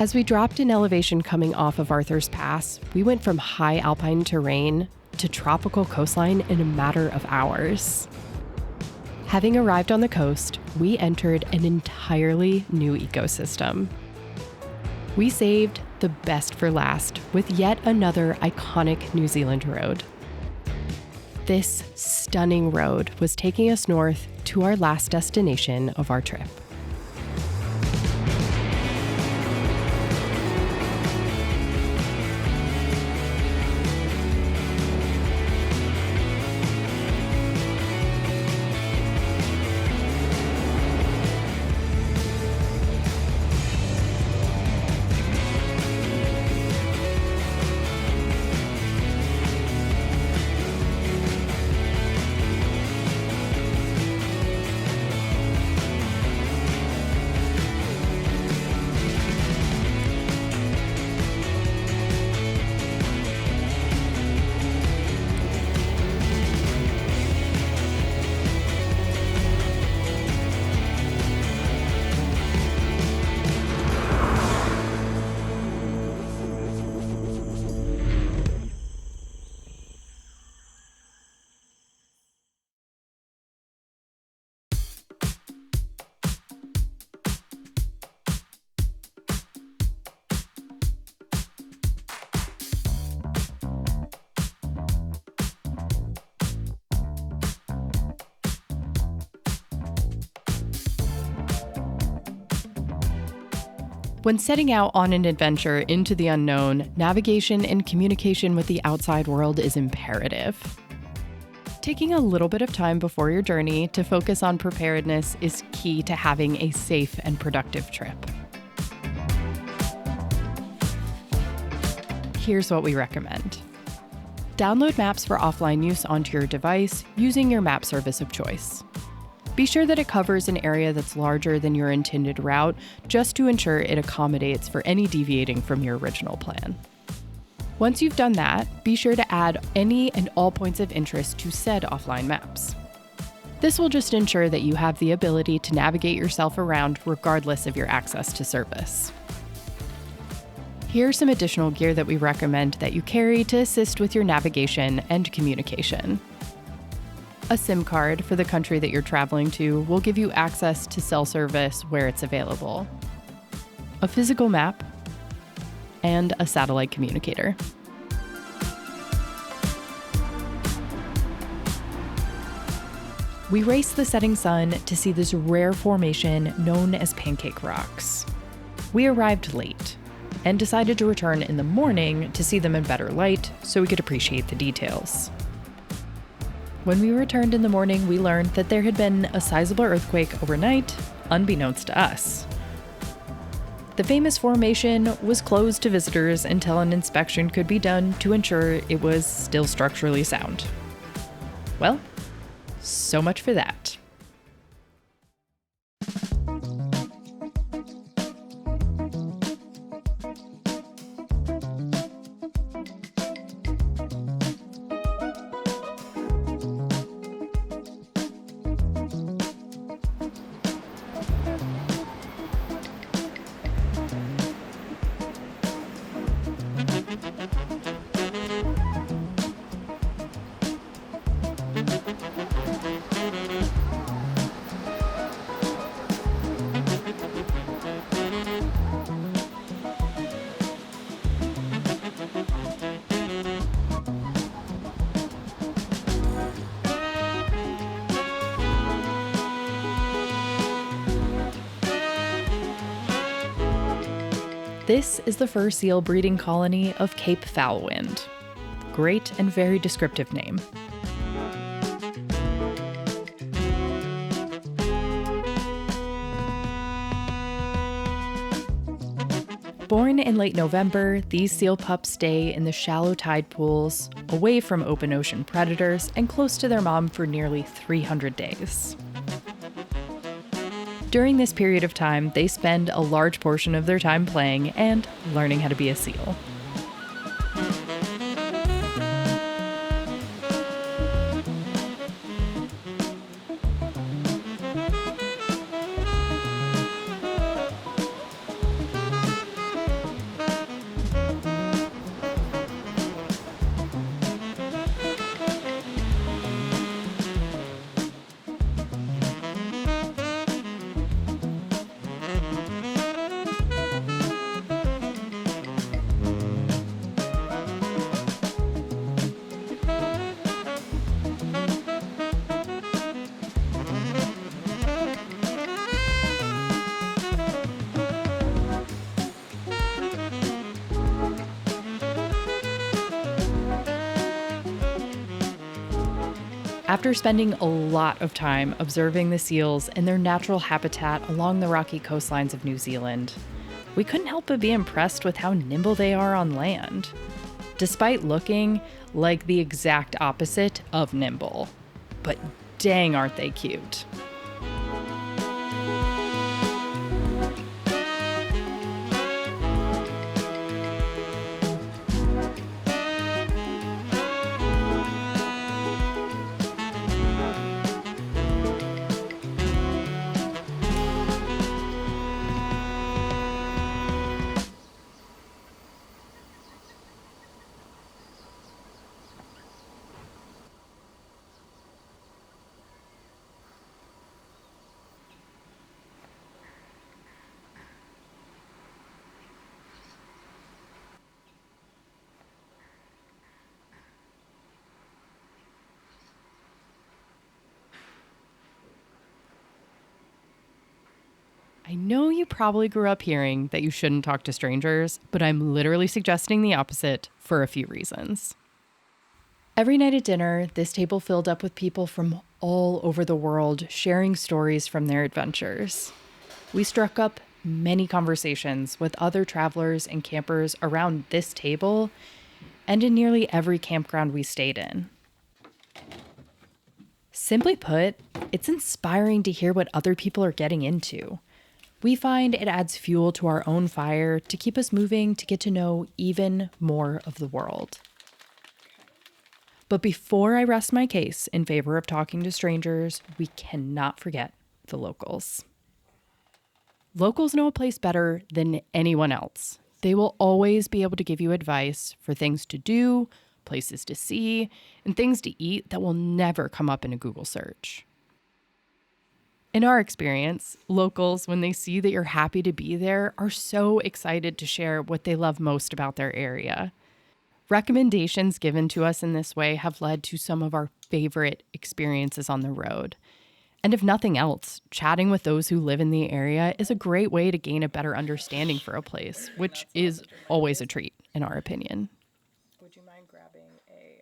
As we dropped in elevation coming off of Arthur's Pass, we went from high alpine terrain to tropical coastline in a matter of hours. Having arrived on the coast, we entered an entirely new ecosystem. We saved the best for last with yet another iconic New Zealand road. This stunning road was taking us north to our last destination of our trip. When setting out on an adventure into the unknown, navigation and communication with the outside world is imperative. Taking a little bit of time before your journey to focus on preparedness is key to having a safe and productive trip. Here's what we recommend. Download maps for offline use onto your device using your map service of choice. Be sure that it covers an area that's larger than your intended route, just to ensure it accommodates for any deviating from your original plan. Once you've done that, be sure to add any and all points of interest to said offline maps. This will just ensure that you have the ability to navigate yourself around regardless of your access to service. Here's some additional gear that we recommend that you carry to assist with your navigation and communication. A SIM card for the country that you're traveling to will give you access to cell service where it's available. A physical map, and a satellite communicator. We raced the setting sun to see this rare formation known as pancake rocks. We arrived late and decided to return in the morning to see them in better light so we could appreciate the details. When we returned in the morning, we learned that there had been a sizable earthquake overnight, unbeknownst to us. The famous formation was closed to visitors until an inspection could be done to ensure it was still structurally sound. Well, so much for that. This is the fur seal breeding colony of Cape Foulwind. Great and very descriptive name. Born in late November, these seal pups stay in the shallow tide pools, away from open ocean predators, and close to their mom for nearly 300 days. During this period of time, they spend a large portion of their time playing and learning how to be a seal. After spending a lot of time observing the seals and their natural habitat along the rocky coastlines of New Zealand, we couldn't help but be impressed with how nimble they are on land, despite looking like the exact opposite of nimble. But dang, aren't they cute. I know you probably grew up hearing that you shouldn't talk to strangers, but I'm literally suggesting the opposite for a few reasons. Every night at dinner, this table filled up with people from all over the world sharing stories from their adventures. We struck up many conversations with other travelers and campers around this table and in nearly every campground we stayed in. Simply put, it's inspiring to hear what other people are getting into. We find it adds fuel to our own fire to keep us moving to get to know even more of the world. But before I rest my case in favor of talking to strangers, we cannot forget the locals. Locals know a place better than anyone else. They will always be able to give you advice for things to do, places to see, and things to eat that will never come up in a Google search. In our experience, locals, when they see that you're happy to be there, are so excited to share what they love most about their area. Recommendations given to us in this way have led to some of our favorite experiences on the road. And if nothing else, chatting with those who live in the area is a great way to gain a better understanding for a place, which is always a treat, in our opinion. Would you mind grabbing a...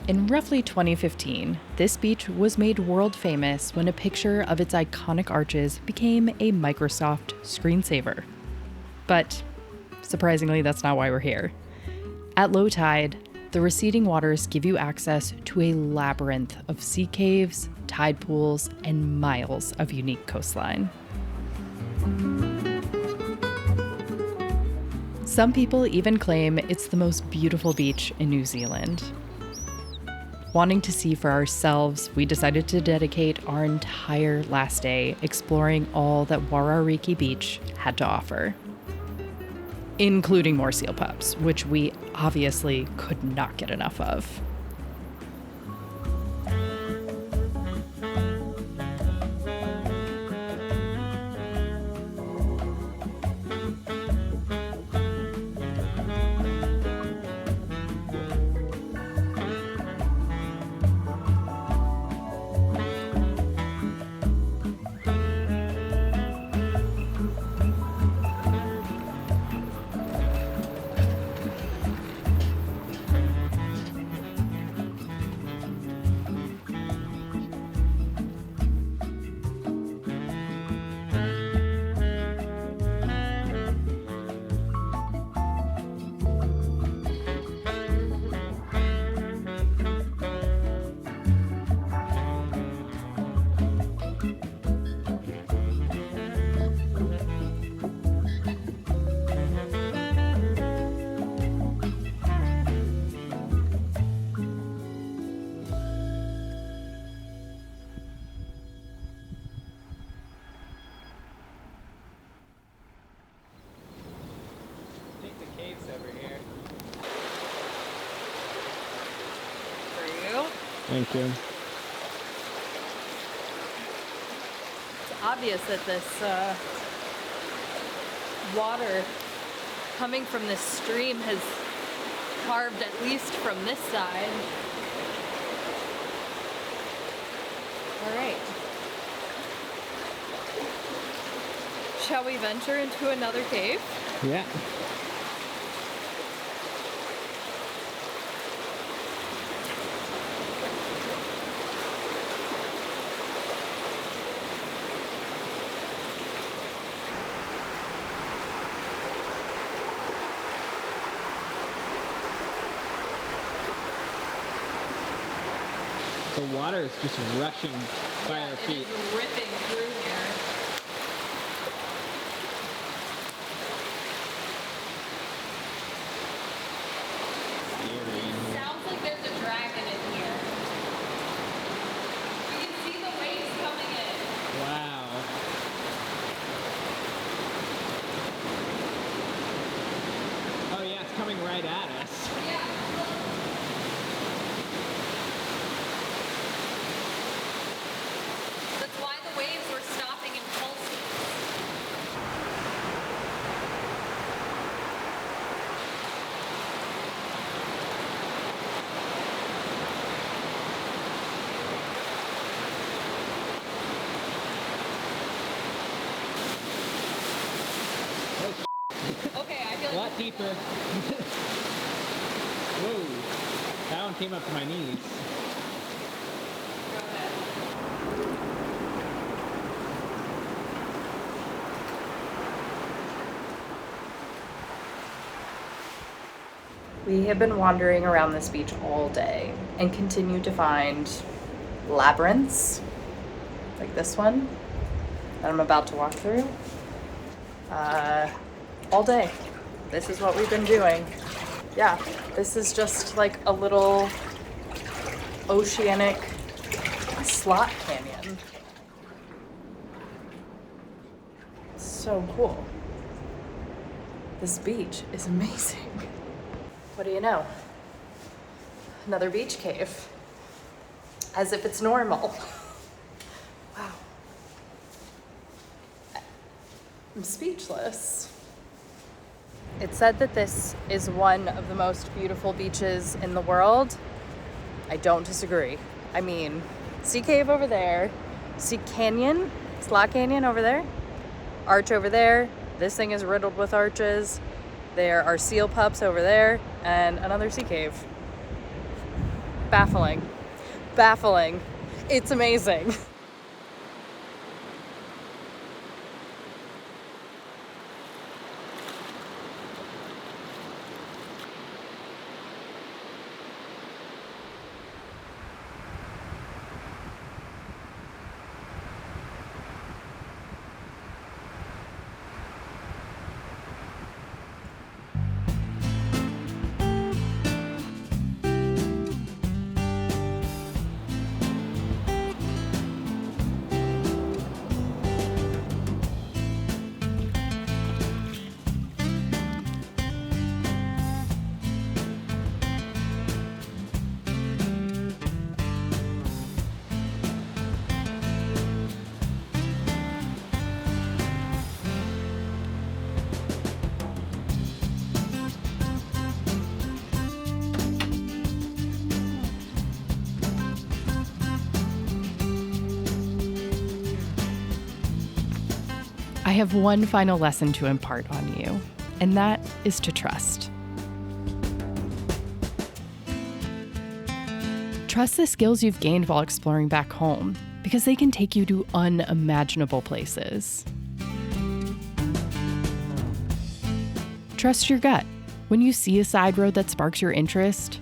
In roughly 2015, this beach was made world famous when a picture of its iconic arches became a Microsoft screensaver. But surprisingly, that's not why we're here. At low tide, the receding waters give you access to a labyrinth of sea caves, tide pools, and miles of unique coastline. Some people even claim it's the most beautiful beach in New Zealand. Wanting to see for ourselves, we decided to dedicate our entire last day exploring all that Warariki Beach had to offer, including more seal pups, which we obviously could not get enough of. Thank you. It's obvious that this water coming from this stream has carved at least from this side. All right. Shall we venture into another cave? Yeah. The water is just rushing by our feet. It's ripping through here. Eerie. Sounds like there's a dragon in here. You can see the waves coming in. Wow. Oh yeah, it's coming right at us. Yeah. That's why the waves were stopping and pulsing. Okay, I feel A lot deeper. Whoa. That one came up to my knees. Go ahead. We have been wandering around this beach all day and continue to find labyrinths like this one that I'm about to walk through all day. This is what we've been doing. Yeah, this is just like a little oceanic slot canyon. So cool. This beach is amazing. What do you know? Another beach cave. As if it's normal. Wow. I'm speechless. It's said that this is one of the most beautiful beaches in the world. I don't disagree. I mean, sea cave over there, sea canyon, slot canyon over there, arch over there. This thing is riddled with arches. There are seal pups over there and another sea cave. Baffling. Baffling. It's amazing. I have one final lesson to impart on you, and that is to trust. Trust the skills you've gained while exploring back home, because they can take you to unimaginable places. Trust your gut. When you see a side road that sparks your interest,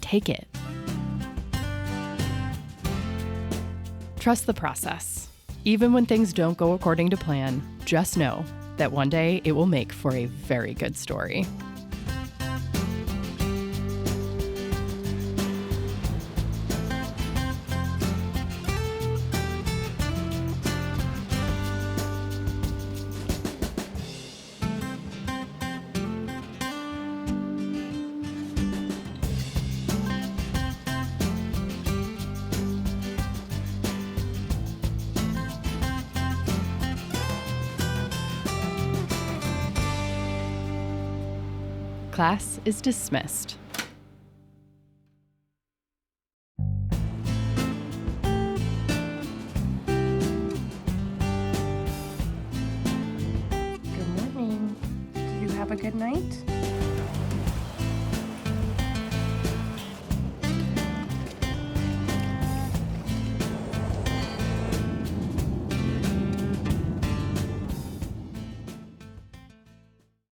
take it. Trust the process. Even when things don't go according to plan, just know that one day it will make for a very good story. Class is dismissed. Good morning. Did you have a good night?